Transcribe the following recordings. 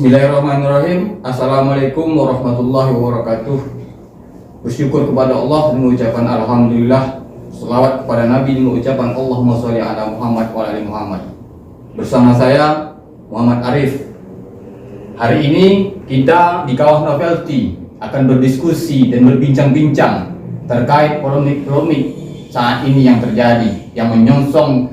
Bismillahirrahmanirrahim. Assalamualaikum warahmatullahi wabarakatuh. Bersyukur kepada Allah dengan ucapan Alhamdulillah. Selawat kepada Nabi dengan ucapan Allahumma sholli ala Muhammad wa ala ali Muhammad. Bersama saya Muhammad Arif. Hari ini kita di Kawah Novelty akan berdiskusi dan berbincang-bincang terkait polemik-polemik saat ini yang terjadi, yang menyongsong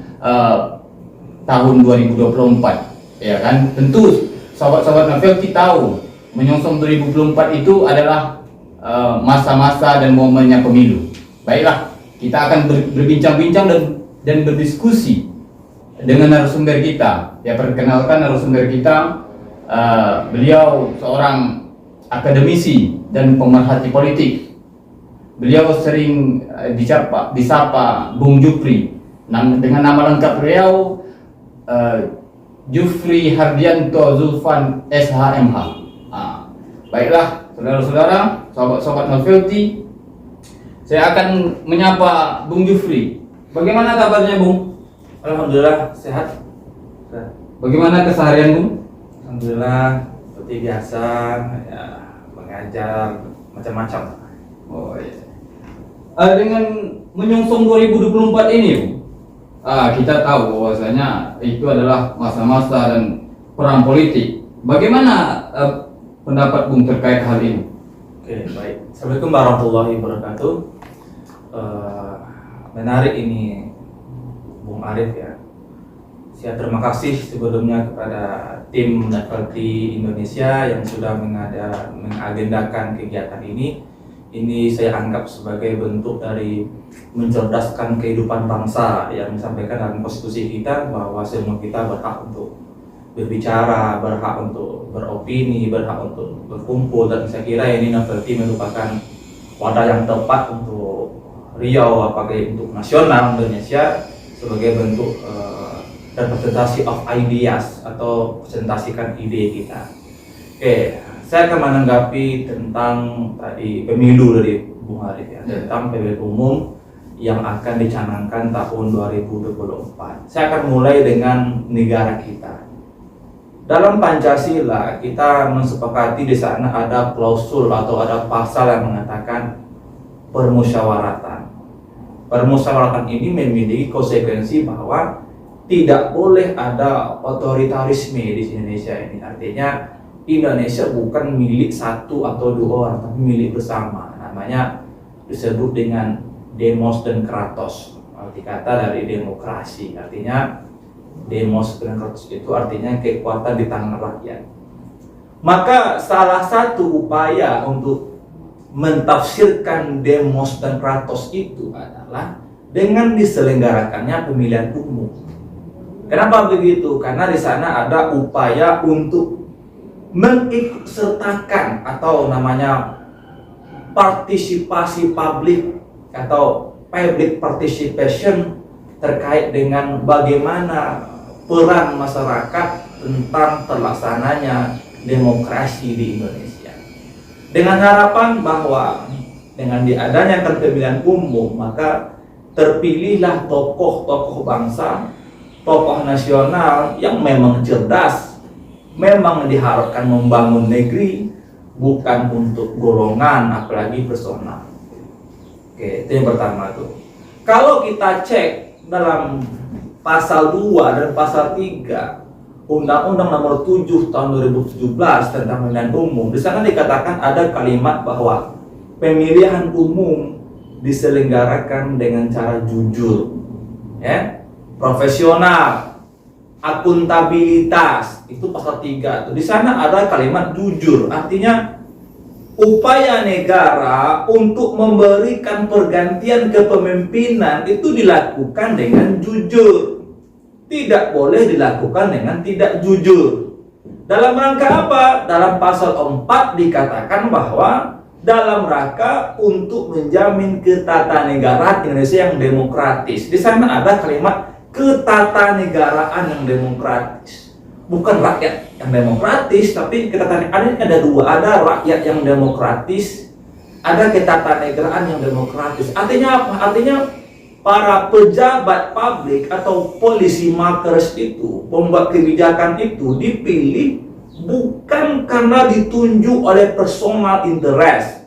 tahun 2024, ya kan? Tentu sahabat-sahabat Novelty tahu menyongsong 2024 itu adalah masa-masa dan momennya pemilu. Baiklah, kita akan berbincang-bincang dan berdiskusi dengan narasumber kita. Ya, perkenalkan narasumber kita, beliau seorang akademisi dan pemerhati politik. Beliau sering disapa Bung Jufri. Dengan nama lengkap beliau Jufri Hardianto Zulfan SHMH. Baiklah, saudara-saudara, sahabat-sahabat Novelty, saya akan menyapa Bung Jufri. Bagaimana kabarnya, Bung? Alhamdulillah sehat. Bagaimana keseharian, Bung? Alhamdulillah seperti biasa, ya, mengajar macam-macam. Oh iya. Dengan menyongsong 2024 ini, Bung, kita tahu bahwasanya itu adalah masa-masa dan perang politik. Bagaimana pendapat Bung terkait hal ini? Oke, baik. Assalamualaikum warahmatullahi wabarakatuh. Menarik ini, Bung Arif ya. Saya terima kasih sebelumnya kepada tim Novelty Indonesia yang sudah mengagendakan kegiatan ini. Ini saya anggap sebagai bentuk dari mencerdaskan kehidupan bangsa yang disampaikan dalam konstitusi kita, bahwa semua kita berhak untuk berbicara, berhak untuk beropini, berhak untuk berkumpul, dan saya kira ini Novelty merupakan wadah yang tepat untuk Riau, apalagi untuk nasional Indonesia, sebagai bentuk representasi of ideas atau presentasikan ide kita. Oke, saya akan menanggapi tentang tadi pemilu dari Bung Arif ya, tentang pemilihan umum yang akan dicanangkan tahun 2024. Saya akan mulai dengan negara kita. Dalam Pancasila kita mensepakati di sana ada klausul atau ada pasal yang mengatakan permusyawaratan. Permusyawaratan ini memiliki konsekuensi bahwa tidak boleh ada otoritarisme di Indonesia ini. Artinya Indonesia bukan milik satu atau dua orang, tapi milik bersama. Namanya disebut dengan demos dan kratos. Arti kata dari demokrasi. Artinya demos dan kratos itu artinya kekuatan di tangan rakyat. Maka salah satu upaya untuk mentafsirkan demos dan kratos itu adalah dengan diselenggarakannya pemilihan umum. Kenapa begitu? Karena di sana ada upaya untuk mengikutsertakan atau namanya partisipasi publik atau public participation terkait dengan bagaimana peran masyarakat tentang terlaksananya demokrasi di Indonesia, dengan harapan bahwa dengan diadakan pemilihan umum maka terpilihlah tokoh-tokoh bangsa, tokoh nasional yang memang cerdas, memang diharapkan membangun negeri, bukan untuk golongan apalagi personal. Oke, itu yang pertama tuh. Kalau kita cek dalam pasal 2 dan pasal 3 Undang-Undang Nomor 7 Tahun 2017 tentang pemilihan umum, di sana dikatakan ada kalimat bahwa pemilihan umum diselenggarakan dengan cara jujur, ya, profesional, akuntabilitas. Itu pasal 3 tuh. Di sana ada kalimat jujur, artinya upaya negara untuk memberikan pergantian kepemimpinan itu dilakukan dengan jujur. Tidak boleh dilakukan dengan tidak jujur. Dalam rangka apa? Dalam pasal 4 dikatakan bahwa dalam rangka untuk menjamin ketatanegaraan Indonesia yang demokratis. Di sana ada kalimat ketatanegaraan yang demokratis. Bukan rakyat yang demokratis, tapi ketatanegaraan ada dua. Ada rakyat yang demokratis, ada ketatanegaraan yang demokratis. Artinya apa? Artinya para pejabat publik atau policy makers itu, pembuat kebijakan itu dipilih bukan karena ditunjuk oleh personal interest,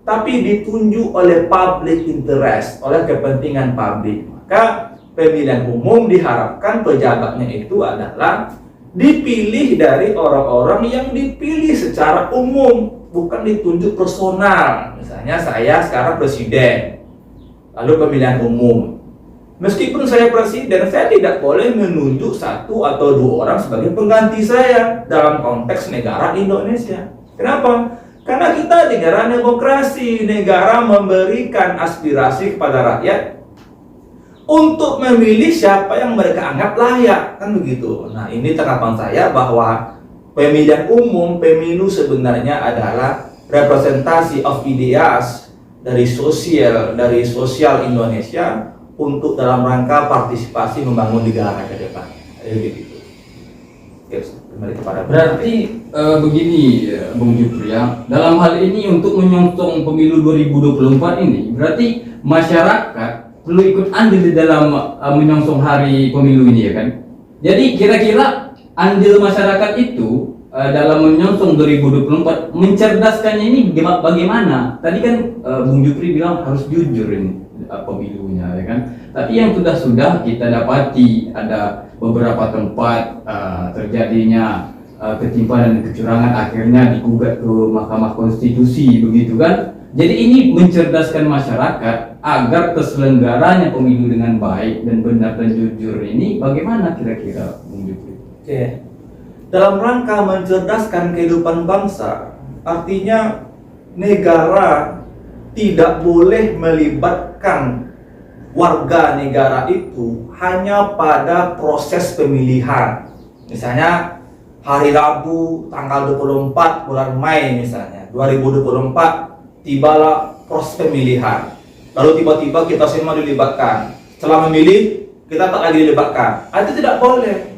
tapi ditunjuk oleh public interest, oleh kepentingan publik. Maka pemilihan umum diharapkan pejabatnya itu adalah dipilih dari orang-orang yang dipilih secara umum, bukan ditunjuk personal. Misalnya saya sekarang presiden, lalu pemilihan umum. Meskipun saya presiden, saya tidak boleh menunjuk satu atau dua orang sebagai pengganti saya dalam konteks negara Indonesia. Kenapa? Karena kita negara demokrasi, negara memberikan aspirasi kepada rakyat untuk memilih siapa yang mereka anggap layak, kan begitu. Nah, ini tanggapan saya bahwa pemilihan umum, pemilu sebenarnya adalah representasi of ideas dari sosial Indonesia untuk dalam rangka partisipasi membangun negara ke depan. Begitu. Oke, kembali kepada Berarti begini, Bung Jupri ya, dalam hal ini untuk menyongsong pemilu 2024 ini, berarti masyarakat perlu ikut andil di dalam menyongsong hari pemilu ini, ya kan? Jadi kira-kira andil masyarakat itu dalam menyongsong 2024 mencerdaskannya ini bagaimana? Tadi kan Bung Jupri bilang harus jujur ini pemilunya, ya kan? Tapi yang sudah kita dapati ada beberapa tempat terjadinya ketimpangan dan kecurangan, akhirnya digugat ke Mahkamah Konstitusi, begitu kan? Jadi ini mencerdaskan masyarakat agar terselenggaranya pemilu dengan baik dan benar dan jujur ini bagaimana kira-kira, Bung Jupri? Oke. Dalam rangka mencerdaskan kehidupan bangsa, artinya negara tidak boleh melibatkan warga negara itu hanya pada proses pemilihan. Misalnya hari Rabu tanggal 24 bulan Mei misalnya 2024 tibalah proses pemilihan. Lalu tiba-tiba kita semua dilibatkan. Setelah memilih, kita tak lagi dilibatkan. Itu tidak boleh.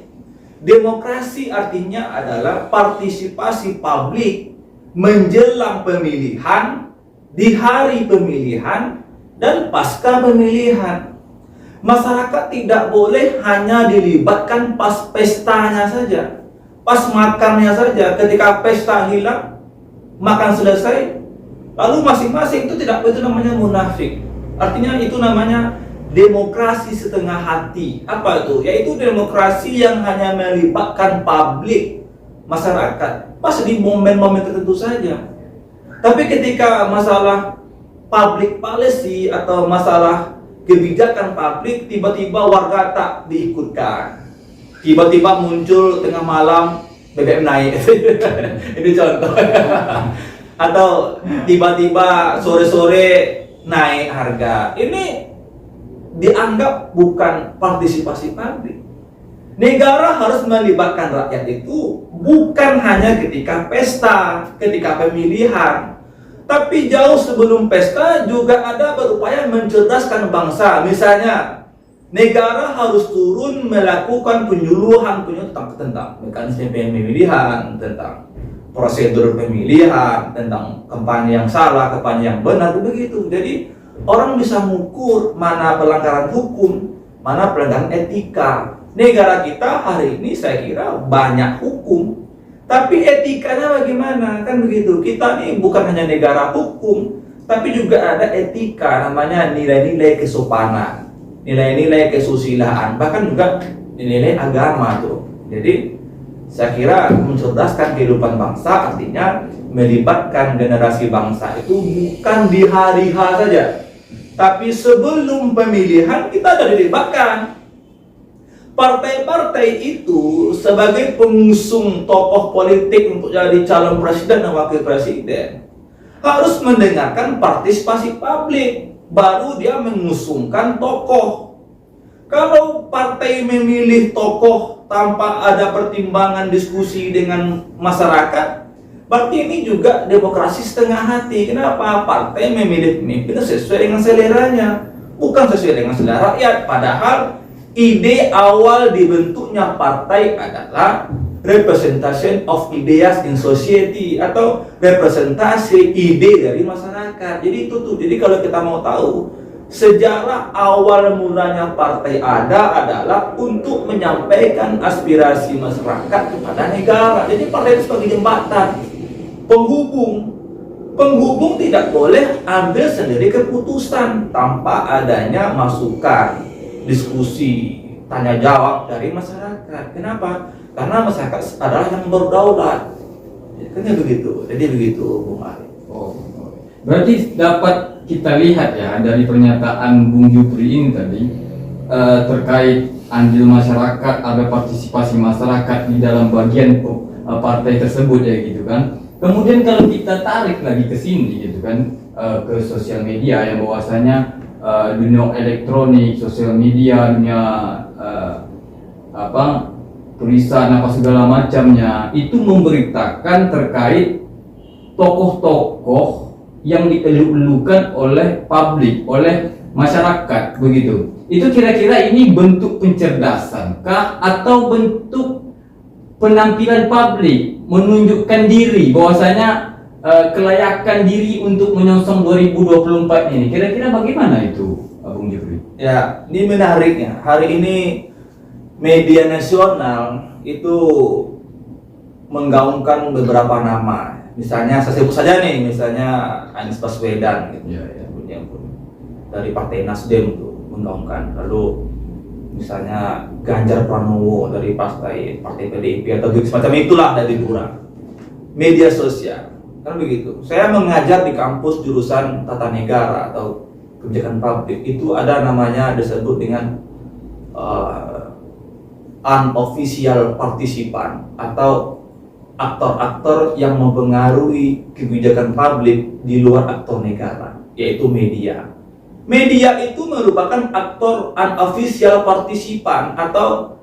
Demokrasi artinya adalah partisipasi publik menjelang pemilihan, di hari pemilihan, dan pasca pemilihan. Masyarakat tidak boleh hanya dilibatkan pas pestanya saja, pas makannya saja. Ketika pesta hilang, makan selesai, lalu masing-masing itu tidak, itu namanya munafik. Artinya itu namanya demokrasi setengah hati. Apa itu? Yaitu demokrasi yang hanya melibatkan publik, masyarakat, pas di momen-momen tertentu saja. Tapi ketika masalah public policy atau masalah kebijakan publik, tiba-tiba warga tak diikutkan. Tiba-tiba muncul tengah malam BBM naik. Ini contoh. Atau tiba-tiba sore-sore naik harga. Ini dianggap bukan partisipasi publik. Negara harus melibatkan rakyat itu bukan hanya ketika pesta, ketika pemilihan, tapi jauh sebelum pesta juga ada berupaya mencerdaskan bangsa. Misalnya, negara harus turun melakukan penyuluhan tentang mekanisme pemilihan, tentang prosedur pemilihan, tentang kampanye yang salah, kampanye yang benar, begitu. Jadi orang bisa mengukur mana pelanggaran hukum, mana pelanggaran etika. Negara kita hari ini saya kira banyak hukum, tapi etikanya bagaimana? Kan begitu. Kita ini bukan hanya negara hukum, tapi juga ada etika, namanya nilai-nilai kesopanan, nilai-nilai kesusilaan, bahkan juga nilai agama tuh. Jadi saya kira mencerdaskan kehidupan bangsa artinya melibatkan generasi bangsa itu bukan di hari H saja, tapi sebelum pemilihan kita sudah dilibatkan. Partai-partai itu sebagai pengusung tokoh politik untuk jadi calon presiden dan wakil presiden harus mendengarkan partisipasi publik, baru dia mengusungkan tokoh. Kalau partai memilih tokoh tanpa ada pertimbangan diskusi dengan masyarakat, berarti ini juga demokrasi setengah hati. Kenapa? Partai memilih pemimpin sesuai dengan seleranya, bukan sesuai dengan selera rakyat. Padahal ide awal dibentuknya partai adalah representation of ideas in society, atau representasi ide dari masyarakat. Jadi itu tuh. Jadi kalau kita mau tahu sejarah awal mulanya partai ada adalah untuk menyampaikan aspirasi masyarakat kepada negara. Jadi partai itu sebagai jembatan, penghubung. Penghubung tidak boleh ambil sendiri keputusan tanpa adanya masukan, diskusi, tanya jawab dari masyarakat. Kenapa? Karena masyarakat adalah yang berdaulat. Kan begitu. Jadi begitu, Bung Ari. Oh, berarti dapat kita lihat ya dari pernyataan Bung Jupri ini tadi terkait andil masyarakat, ada partisipasi masyarakat di dalam bagian partai tersebut ya gitu kan. Kemudian kalau kita tarik lagi ke sini gitu kan, ke sosial media yang bahwasanya dunia elektronik, sosial media, dunia tulisan apa segala macamnya itu memberitakan terkait tokoh-tokoh yang dieluk-elukan oleh publik, oleh masyarakat begitu. Itu kira-kira ini bentuk pencerdasan kah atau bentuk penampilan publik menunjukkan diri bahwasanya kelayakan diri untuk menyongsong 2024 ini? Kira-kira bagaimana itu, Bung Jupri? Ya, ini menariknya. Hari ini media nasional itu menggaungkan beberapa nama. Misalnya saya sebut saja nih, misalnya Anies Baswedan gitu. Ya, ya. Dari Partai Nasdem tuh menggaungkan. Lalu misalnya Ganjar Pranowo dari partai PDIP atau semacam itulah dari Lurah. Media sosial kan begitu. Saya mengajar di kampus jurusan tata negara atau kebijakan publik, itu ada namanya disebut dengan unofficial partisipan atau aktor-aktor yang mempengaruhi kebijakan publik di luar aktor negara, yaitu media. Media itu merupakan aktor unofficial partisipan atau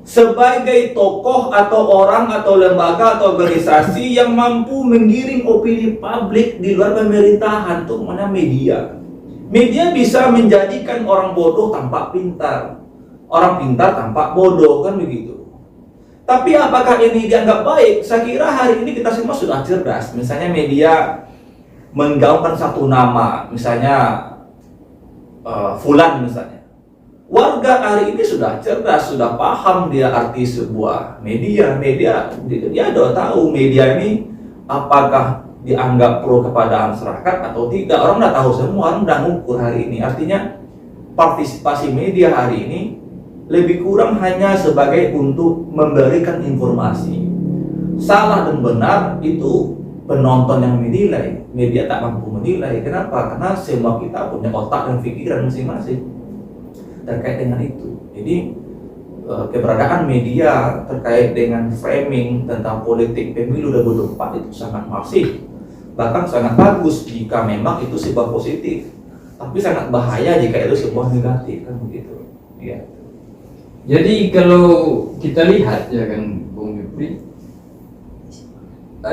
sebagai tokoh atau orang atau lembaga atau organisasi yang mampu menggiring opini publik di luar pemerintahan. Itu namanya media. Media bisa menjadikan orang bodoh tampak pintar, orang pintar tampak bodoh, kan begitu. Tapi apakah ini dianggap baik? Saya kira hari ini kita semua sudah cerdas. Misalnya media menggaungkan satu nama, misalnya Fulan misalnya. Warga hari ini sudah cerdas, sudah paham dia arti sebuah media. Dia sudah tahu media ini apakah dianggap pro kepada masyarakat atau tidak. Orang sudah tahu semua, orang sudah mengukur hari ini. Artinya partisipasi media hari ini lebih kurang hanya sebagai untuk memberikan informasi. Salah dan benar itu penonton yang menilai. Media tak mampu menilai. Kenapa? Karena semua kita punya otak dan pikiran masing-masing terkait dengan itu. Jadi keberadaan media terkait dengan framing tentang politik pemilu 2024 itu sangat masif, bahkan sangat bagus jika memang itu sebuah positif, tapi sangat bahaya jika itu sebuah negatif, kan begitu ya. Jadi kalau kita lihat ya kan Bung Jupri,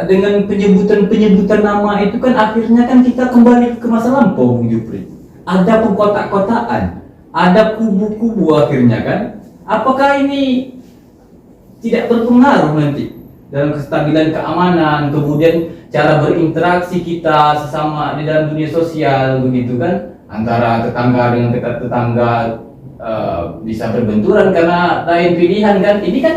dengan penyebutan nama itu kan akhirnya kan kita kembali ke masa lampau, Bung Jupri. Ada pengkotak-kotaan, ada kubu-kubu akhirnya kan. Apakah ini tidak berpengaruh nanti dalam kestabilan keamanan, kemudian cara berinteraksi kita sesama di dalam dunia sosial begitu kan, antara tetangga dengan tetangga bisa berbenturan karena lain pilihan kan. Ini kan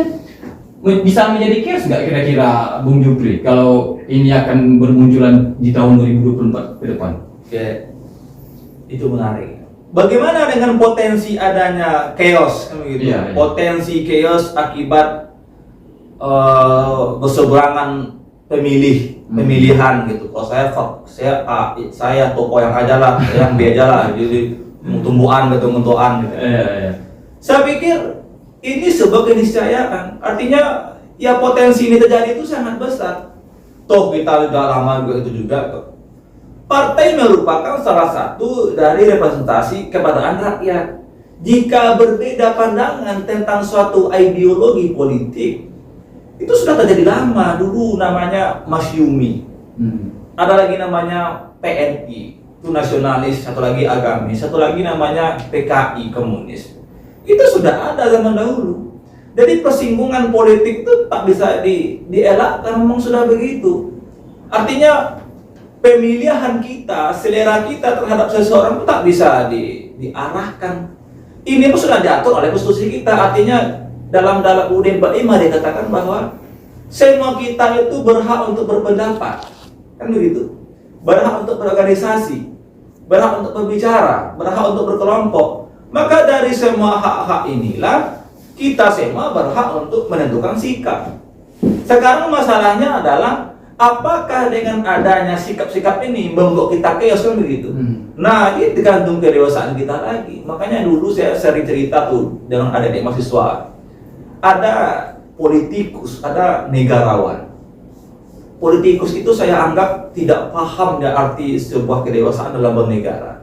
bisa menjadi chaos nggak kira-kira Bung Jupri kalau ini akan bermunculan di tahun 2024 ke depan? Oke, itu menarik. Bagaimana dengan potensi adanya chaos, kan begitu? Iya. Potensi chaos akibat berseberangan pemilihan gitu. Kalau saya tokoh yang aja lah, yang B aja lah, jadi tumbuhan gitu. Iya. Saya pikir ini sebuah keniscayaan. Artinya ya potensi ini terjadi itu sangat besar. Toh kita sudah lama itu juga. Partai merupakan salah satu dari representasi kepada rakyat. Jika berbeda pandangan tentang suatu ideologi politik, itu sudah terjadi lama. Dulu namanya Masyumi, ada lagi namanya PNI, itu nasionalis, satu lagi agamis, satu lagi namanya PKI, komunis. Itu sudah ada zaman dahulu. Jadi persinggungan politik itu tak bisa dielakkan, memang sudah begitu. Artinya pemilihan kita, selera kita terhadap seseorang itu tak bisa diarahkan. Ini pun sudah diatur oleh konstitusi kita. Artinya dalam UUD 45 dikatakan bahwa semua kita itu berhak untuk berpendapat, kan begitu, berhak untuk berorganisasi, berhak untuk berbicara, berhak untuk berkelompok. Maka dari semua hak-hak inilah kita semua berhak untuk menentukan sikap. Sekarang masalahnya adalah apakah dengan adanya sikap-sikap ini membuat kita chaos, kan begitu. Nah, ini tergantung kedewasaan kita lagi. Makanya dulu saya sering cerita tuh dengan adik-adik mahasiswa. Ada politikus, ada negarawan. Politikus itu saya anggap tidak paham ya arti sebuah kedewasaan dalam bernegara.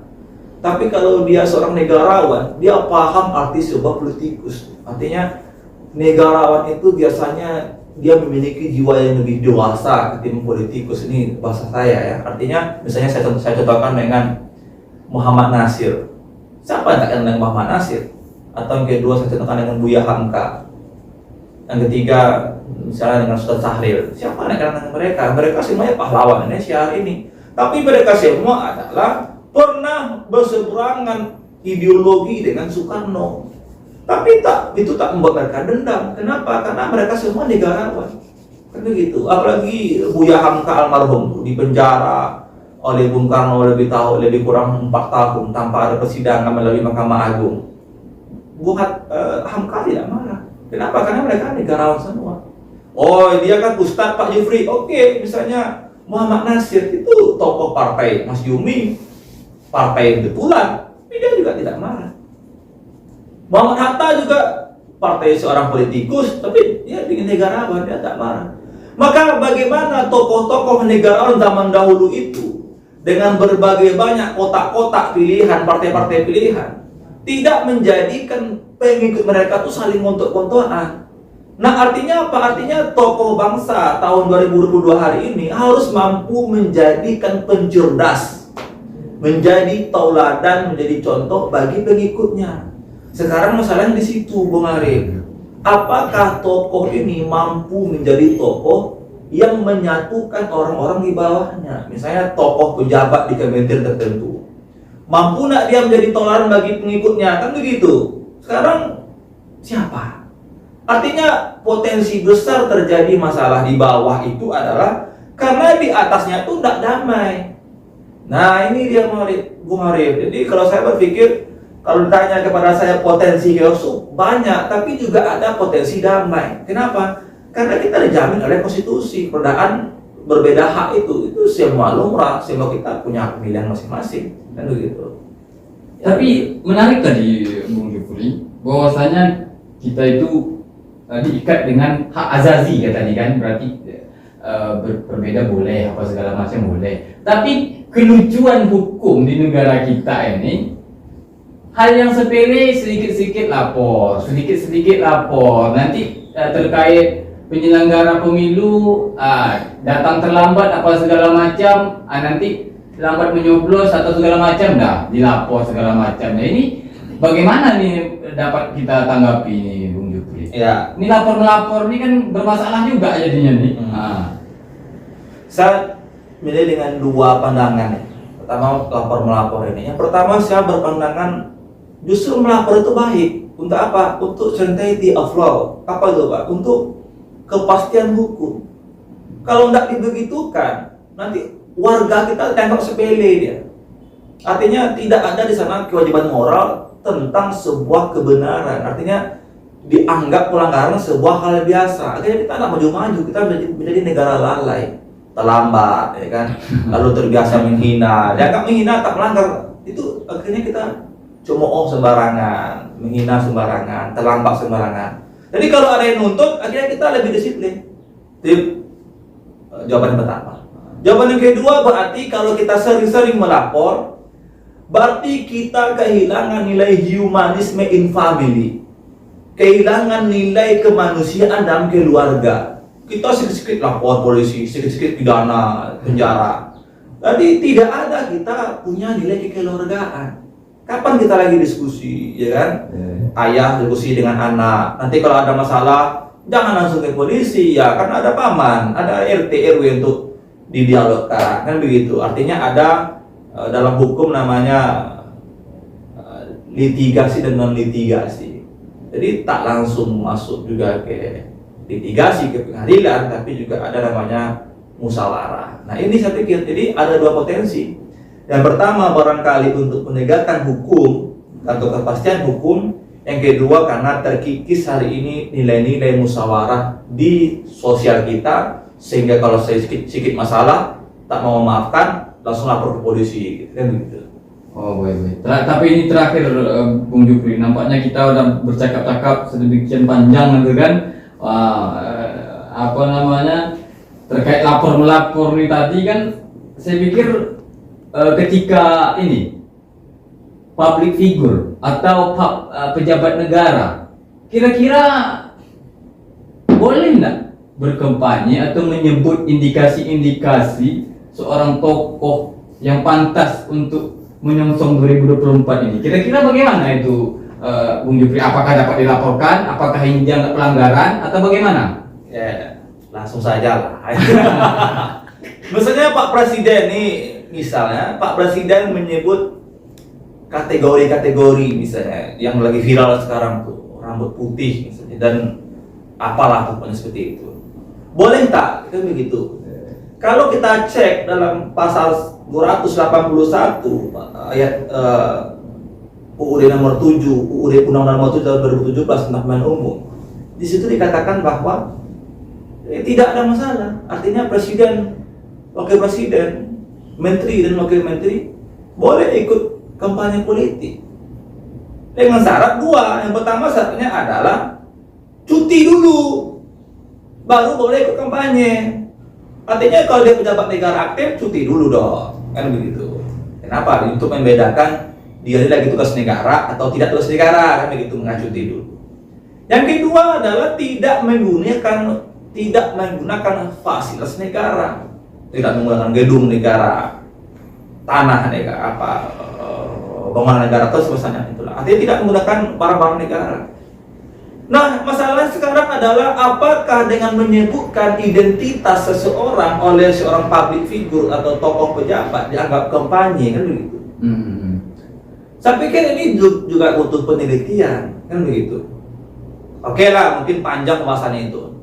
Tapi kalau dia seorang negarawan, dia paham arti sebuah politikus. Artinya negarawan itu biasanya dia memiliki jiwa yang lebih dewasa ketimbang politikus. Ini bahasa saya ya. Artinya misalnya saya contohkan dengan Muhammad Nasir. Siapa yang tak kenal dengan Muhammad Nasir? Atau yang kedua saya contohkan dengan Buya Hamka. Yang ketiga misalnya dengan Ustaz Sahril. Siapa yang tak kenal dengan mereka? Mereka semuanya pahlawan Indonesia hari ini. Tapi mereka semua adalah pernah berseberangan ideologi dengan Soekarno. Tapi itu tak membuat mereka dendam. Kenapa? Karena mereka semua negarawan. Kan begitu. Apalagi Buya Hamka almarhum di penjara oleh Bung Karno lebih kurang 4 tahun tanpa ada persidangan melalui Mahkamah Agung. Buat Hamka tidak marah. Kenapa? Karena mereka negarawan semua. Oh, dia kan Ustadz Pak Jufri. Oke, misalnya Muhammad Nasir itu tokoh partai Mas Yumi, partai betulan. Dia juga tidak marah. Muhammad Hatta juga partai seorang politikus, tapi dia ingin negarawan, dia tak marah. Maka bagaimana tokoh-tokoh negarawan zaman dahulu itu dengan berbagai banyak kotak-kotak pilihan, partai-partai pilihan, tidak menjadikan pengikut mereka itu saling montok-montokan. Nah, artinya apa? Artinya tokoh bangsa tahun 2022 hari ini harus mampu menjadikan pencerdas, menjadi tauladan, menjadi contoh bagi pengikutnya. Sekarang masalahnya di situ, Bung Arif. Apakah tokoh ini mampu menjadi tokoh yang menyatukan orang-orang di bawahnya? Misalnya tokoh pejabat di kementerian tertentu. Mampu nggak dia menjadi toleran bagi pengikutnya? Kan begitu. Sekarang siapa? Artinya potensi besar terjadi masalah di bawah itu adalah karena di atasnya itu tidak damai. Nah, ini dia Bung Arif. Jadi kalau saya berpikir, kalau ditanya kepada saya potensi chaos banyak, tapi juga ada potensi damai. Kenapa? Karena kita dijamin oleh konstitusi. Perbedaan berbeda hak itu semua lumrah, semua kita punya pilihan masing-masing, kan begitu. Tapi menarik tadi Bung Jufri, bahwasanya kita itu diikat dengan hak azazi ya tadi kan, berarti berbeda boleh, apa segala macam boleh. Tapi kelucuan hukum di negara kita ini, hal yang sepele sedikit-sedikit lapor, nanti terkait penyelenggara pemilu datang terlambat apa segala macam, nanti lambat menyoblos atau segala macam dah dilapor segala macam. Nah, ini bagaimana nih dapat kita tanggapi ini Bung Jufri? Ya, ini lapor-melapor ini kan bermasalah juga jadinya nih. Saya milih dengan dua pandangan. Pertama, lapor-melapor ini. Yang pertama, saya berpandangan justru melapor itu baik. Untuk apa? Untuk certainty of law. Apa itu, Pak? Untuk kepastian hukum. Kalau tidak dibegitukan, nanti warga kita tengok sepele dia. Artinya tidak ada di sana kewajiban moral tentang sebuah kebenaran. Artinya dianggap pelanggaran sebuah hal biasa. Akhirnya kita tidak maju-maju, kita menjadi negara lalai, terlambat, ya kan? Lalu terbiasa menghina. Dianggap menghina tak melanggar. Itu akhirnya kita cemooh sembarangan, menghina sembarangan, terlambat sembarangan. Jadi kalau ada yang nuntut, akhirnya kita lebih disiplin. Itu jawaban yang pertama. Jawaban yang kedua berarti kalau kita sering-sering melapor, berarti kita kehilangan nilai humanisme in family, kehilangan nilai kemanusiaan dalam keluarga. Kita sedikit-sedikit lapor polisi, sedikit-sedikit pidana, penjara. Jadi tidak ada kita punya nilai kekeluargaan. Kapan kita lagi diskusi, ya kan? Ayah diskusi dengan anak. Nanti kalau ada masalah, jangan langsung ke polisi ya, karena ada paman, ada RT RW untuk didialogkan, kan begitu. Artinya ada dalam hukum namanya litigasi dan non litigasi. Jadi tak langsung masuk juga ke litigasi ke pengadilan, tapi juga ada namanya musyawarah. Nah ini saya pikir, jadi ada dua potensi. Yang pertama barangkali untuk menegakkan hukum atau kepastian hukum. Yang kedua karena terkikis hari ini nilai-nilai musyawarah di sosial kita, sehingga kalau saya sedikit masalah tak mau memaafkan langsung lapor ke polisi, gitu kan begitu. Oh baik. Tapi ini terakhir Bung Jupri, nampaknya kita udah bercakap-cakap sedemikian panjang gitu kan. Apa namanya, terkait lapor-melapor ini tadi kan, saya pikir ketika ini public figure atau pejabat negara, kira-kira boleh nggak berkampanye atau menyebut indikasi-indikasi seorang tokoh yang pantas untuk menyongsong 2024 ini? Kira-kira bagaimana itu Bung Jupri? Apakah dapat dilaporkan? Apakah ini dianggap pelanggaran atau bagaimana? Ya, langsung saja lah. Misalnya Pak Presiden nih, misalnya Pak Presiden menyebut kategori-kategori misalnya yang lagi viral sekarang tuh, rambut putih misalnya, dan apalah pokoknya seperti itu. Boleh tak? Kan begitu. Kalau kita cek dalam pasal 281 ayat UUD nomor 7, UUD Undang-Undang nomor 7 tahun 2017 tentang pemilihan umum. Di situ dikatakan bahwa tidak ada masalah. Artinya presiden, wakil presiden, menteri dan wakil menteri boleh ikut kampanye politik. Dengan syarat dua. Yang pertama syaratnya adalah cuti dulu, baru boleh ikut kampanye. Artinya kalau dia pejabat negara aktif, cuti dulu dong, kan begitu. Kenapa? Untuk membedakan dia lagi tugas negara atau tidak tugas negara, kan begitu, nggak cuti dulu. Yang kedua adalah tidak menggunakan fasilitas negara, tidak menggunakan gedung negara, tanah negara, bangunan negara atau sebagainya itulah. Artinya tidak menggunakan barang-barang negara. Nah, masalah sekarang adalah apakah dengan menyebutkan identitas seseorang oleh seorang public figure atau tokoh pejabat dianggap kampanye, kan begitu? Saya pikir ini juga butuh penelitian, kan begitu. Oke lah, mungkin panjang pembahasannya itu.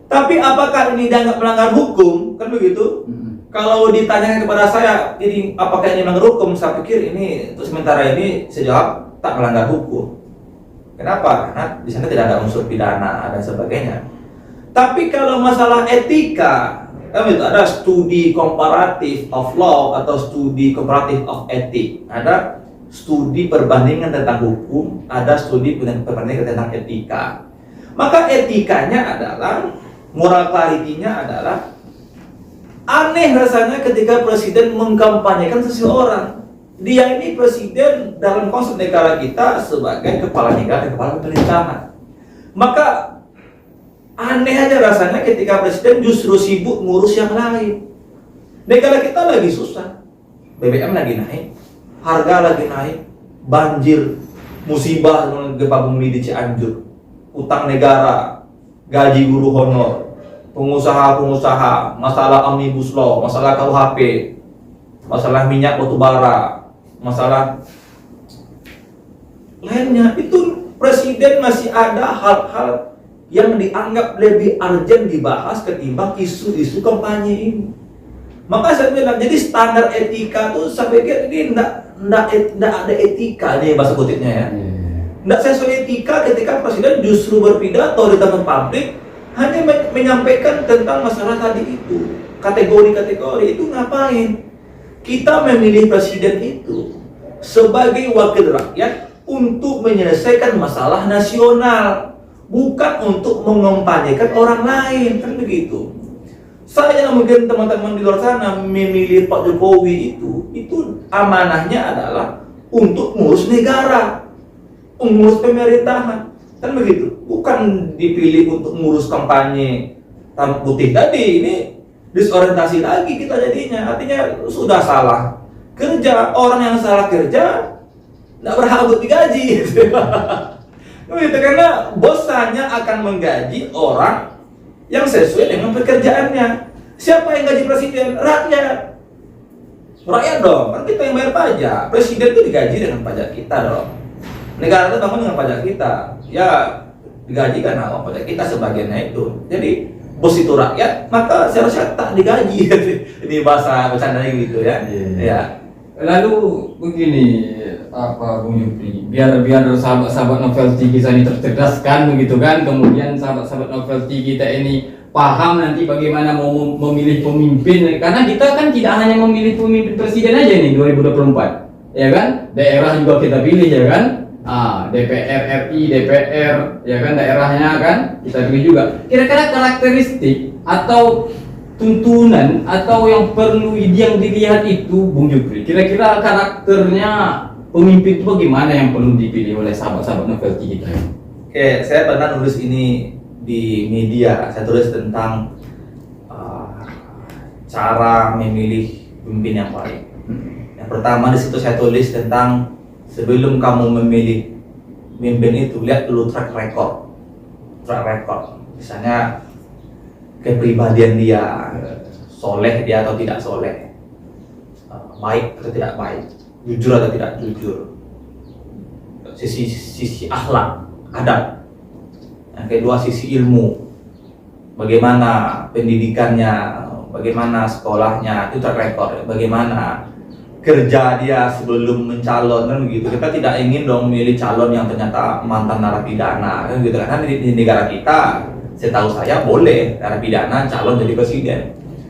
Tapi apakah ini dianggap melanggar hukum, kan begitu? Kalau ditanya kepada saya, ini apakah ini melanggar hukum? Saya pikir ini untuk sementara ini saya jawab tak melanggar hukum. Kenapa? Karena di sana tidak ada unsur pidana dan sebagainya. Tapi kalau masalah etika, kan itu ada studi komparatif of law atau studi komparatif of etik. Ada studi perbandingan tentang hukum, ada studi perbandingan tentang etika. Maka etikanya adalah, moral clarity-nya adalah, aneh rasanya ketika presiden mengkampanyekan seseorang. Dia ini presiden dalam konsep negara kita sebagai kepala negara dan kepala pemerintahan. Maka aneh aja rasanya ketika presiden justru sibuk ngurus yang lain. Negara kita lagi susah, BBM lagi naik, harga lagi naik, banjir, musibah gempa bumi di Cianjur, utang negara, gaji guru honor, pengusaha-pengusaha, masalah omnibus law, masalah KUHP, masalah minyak batu bara, masalah lainnya. Itu presiden masih ada hal-hal yang dianggap lebih urgent dibahas ketimbang isu-isu kampanye ini. Maka saya bilang, jadi standar etika tuh saya pikir ini enggak ada etika nih bahasa kutipnya ya. Enggak sesuai etika ketika presiden justru berpidato di depan publik hanya menyampaikan tentang masalah tadi itu, kategori-kategori itu. Ngapain? Kita memilih presiden itu sebagai wakil rakyat untuk menyelesaikan masalah nasional, bukan untuk mengampanyekan orang lain, kan begitu. Saya mungkin teman-teman di luar sana memilih Pak Jokowi itu amanahnya adalah untuk ngurus negara, ngurus pemerintahan, kan begitu. Bukan dipilih untuk ngurus kampanye hitam putih tadi. Ini disorientasi lagi kita jadinya. Artinya sudah salah kerja, orang yang salah kerja tidak berhak untuk digaji. Begitu, karena bos hanya akan menggaji orang yang sesuai dengan pekerjaannya. Siapa yang gaji presiden? Rakyat. Rakyat dong, kan kita yang bayar pajak. Presiden itu digaji dengan pajak kita dong. Negara itu bangun dengan pajak kita. Ya digaji karena uang pajak kita sebagiannya itu. Jadi bos itu rakyat, maka seharusnya tak digaji. Ini bahasa bercandanya gitu ya. Ya. Lalu begini, apa Bung Jupri, biar sahabat-sahabat novelty kita ini tercerdaskan begitu kan, kemudian sahabat-sahabat novelty kita ini paham nanti bagaimana mau memilih pemimpin, karena kita kan tidak hanya memilih pemimpin presiden aja nih 2024, ya kan, daerah juga kita pilih ya kan, DPR RI, DPR ya kan, daerahnya kan kita pilih juga. Kira-kira karakteristik atau tuntunan atau yang perlu yang dilihat itu Bung Jupri, kira-kira karakternya pemimpin itu bagaimana yang perlu dipilih oleh sahabat-sahabat novelty kita? Oke, saya pernah nulis ini di media. Saya tulis tentang cara memilih pemimpin yang baik. Yang pertama di situ saya tulis tentang sebelum kamu memilih pemimpin itu, lihat dulu track record. Misalnya kepribadian dia, soleh dia atau tidak soleh, baik atau tidak baik, jujur atau tidak jujur, sisi akhlak, adab. Yang kedua sisi ilmu, bagaimana pendidikannya, bagaimana sekolahnya, itu terrekord. Bagaimana kerja dia sebelum mencalon, kan begitu. Kita tidak ingin dong memilih calon yang ternyata mantan narapidana, kan gitu. Karena di negara kita, setahu saya boleh narapidana calon jadi presiden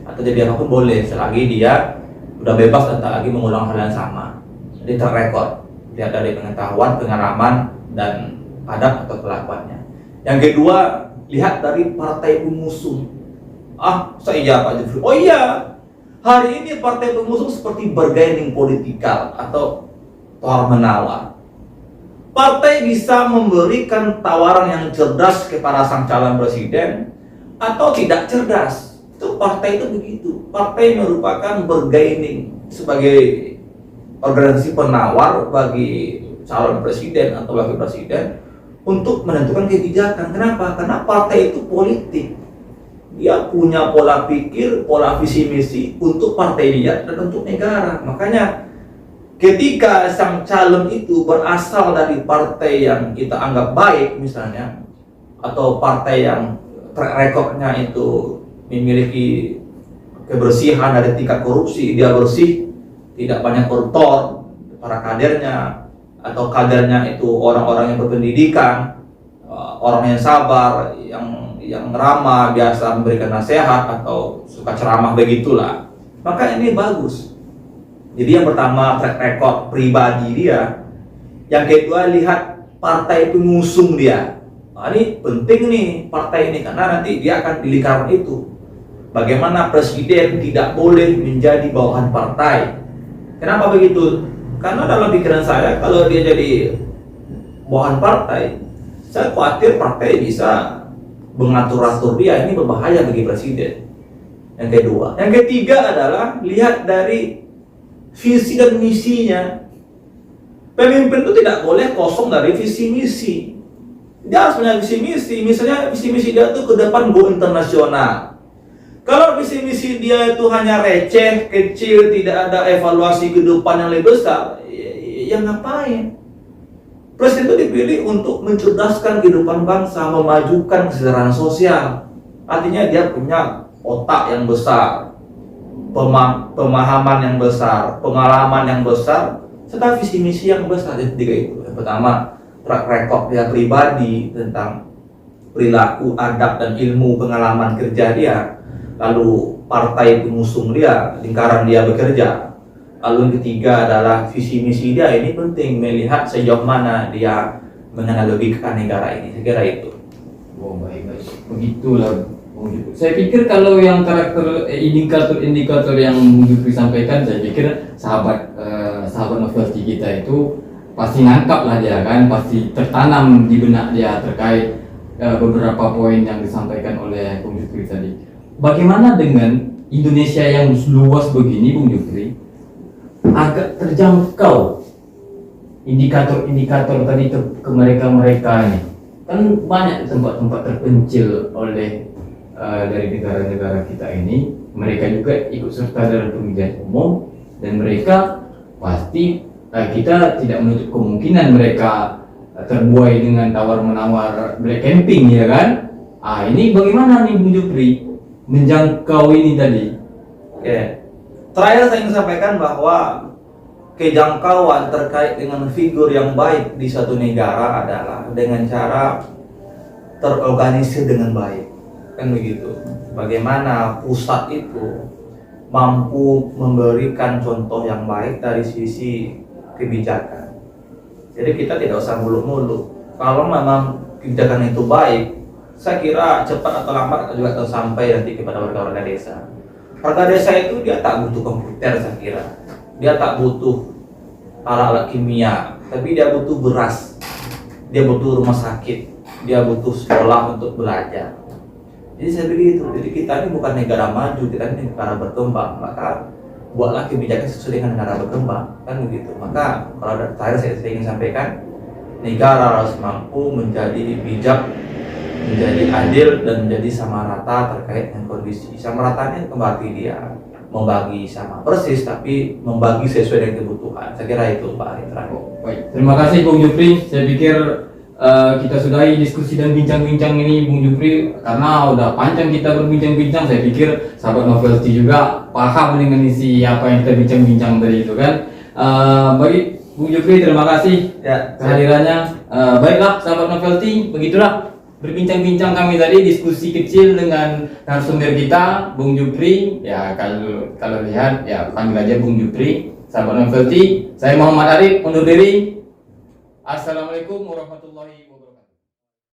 atau jadi apapun boleh selagi dia udah bebas dan tak lagi mengulang hal yang sama. Jadi terrekord, lihat dari pengetahuan, pengalaman dan adab atau kelakuannya. Yang kedua, lihat dari partai pengusung. Saya Pak Jufri. Oh iya, hari ini partai pengusung seperti bargaining politikal atau tawar menawar. Partai bisa memberikan tawaran yang cerdas kepada sang calon presiden atau tidak cerdas. Itu partai itu begitu. Partai merupakan bargaining sebagai organisasi penawar bagi calon presiden atau wakil presiden untuk menentukan kebijakan. Kenapa? Karena partai itu politik. Dia punya pola pikir, pola visi misi untuk partai dia dan untuk negara. Makanya ketika sang calon itu berasal dari partai yang kita anggap baik misalnya, atau partai yang track recordnya itu memiliki kebersihan dari tingkat korupsi, dia bersih, tidak banyak koruptor, para kadernya, atau kadernya itu orang-orang yang berpendidikan, orang yang sabar, yang ramah, biasa memberikan nasihat atau suka ceramah begitulah, maka ini bagus. Jadi yang pertama track record pribadi dia, yang kedua lihat partai pengusung dia. Ini penting nih partai ini karena nanti dia akan di lingkaran itu. Bagaimana presiden tidak boleh menjadi bawahan partai. Kenapa begitu? Karena dalam pikiran saya kalau dia jadi bawahan partai, saya khawatir partai bisa mengatur-atur dia, ini berbahaya bagi presiden. Yang kedua, yang ketiga adalah lihat dari visi dan misinya. Pemimpin itu tidak boleh kosong dari visi misi. Dia harus punya visi misi. Misalnya visi misi dia itu ke depan go internasional. Kalau visi misi dia itu hanya receh, kecil, tidak ada evaluasi ke depan yang lebih besar, ya ngapain? Presiden itu dipilih untuk mencerdaskan kehidupan bangsa, memajukan kesejahteraan sosial. Artinya dia punya otak yang besar, pemahaman yang besar, pengalaman yang besar, serta visi misi yang besar. Jadi tiga itu. Yang pertama, track record dia pribadi tentang perilaku, adab dan ilmu pengalaman kerja dia. Lalu partai pengusung dia, lingkaran dia bekerja. Lalu yang ketiga adalah visi misi dia. Ini penting melihat sejauh mana dia menganalogikan negara ini. Saya kira itu. Oh baik. Begitulah. Saya pikir kalau yang karakter indikator yang Bung Jupri sampaikan, saya pikir sahabat novelty kita itu pasti nangkap lah dia kan, pasti tertanam di benak dia terkait beberapa poin yang disampaikan oleh Bung Jupri tadi. Bagaimana dengan Indonesia yang luas begini, Bung Jupri? Agak terjangkau indikator-indikator tadi ke mereka-mereka ini. Kan banyak tempat-tempat terpencil oleh dari negara-negara kita ini mereka juga ikut serta dalam pemilihan umum, dan mereka pasti kita tidak menutup kemungkinan mereka terbuai dengan tawar-menawar black camping, ya kan? Ini bagaimana nih Bung Jupri menjangkau ini tadi? Oke. Terakhir saya ingin sampaikan bahwa kejangkauan terkait dengan figur yang baik di suatu negara adalah dengan cara terorganisir dengan baik, kan begitu. Bagaimana pusat itu mampu memberikan contoh yang baik dari sisi kebijakan. Jadi kita tidak usah muluk-muluk. Kalau memang kebijakan itu baik, saya kira cepat atau lambat juga akan sampai nanti kepada warga-warga desa. Warga desa itu dia tak butuh komputer, saya kira. Dia tak butuh alat-alat kimia, tapi dia butuh beras, dia butuh rumah sakit, dia butuh sekolah untuk belajar. Jadi saya begitu. Jadi kita ini bukan negara maju, kita ini negara berkembang. Maka buatlah kebijakan sesuai dengan negara berkembang, kan begitu. Maka kalau ada terakhir saya ingin sampaikan, negara harus mampu menjadi bijak, menjadi adil, dan menjadi sama rata terkait dengan kondisi. Sama ratanya kembali dia membagi sama persis, tapi membagi sesuai dengan kebutuhan. Saya kira itu Pak Ritra. Baik, terima kasih Bung Jupri. Saya pikir kita sudahi diskusi dan bincang-bincang ini Bung Jupri, karena udah panjang kita berbincang-bincang. Saya pikir sahabat Novelty juga paham dengan isi apa yang kita bincang-bincang tadi itu kan. Bagi Bung Jupri, terima kasih Ya, kehadirannya. Baiklah sahabat Novelty, begitulah berbincang-bincang kami tadi, diskusi kecil dengan narasumber kita Bung Jupri. Ya kalau lihat ya panggil aja Bung Jupri. Sahabat Novelty, saya Muhammad Arif undur diri. Assalamualaikum warahmatullahi wabarakatuh.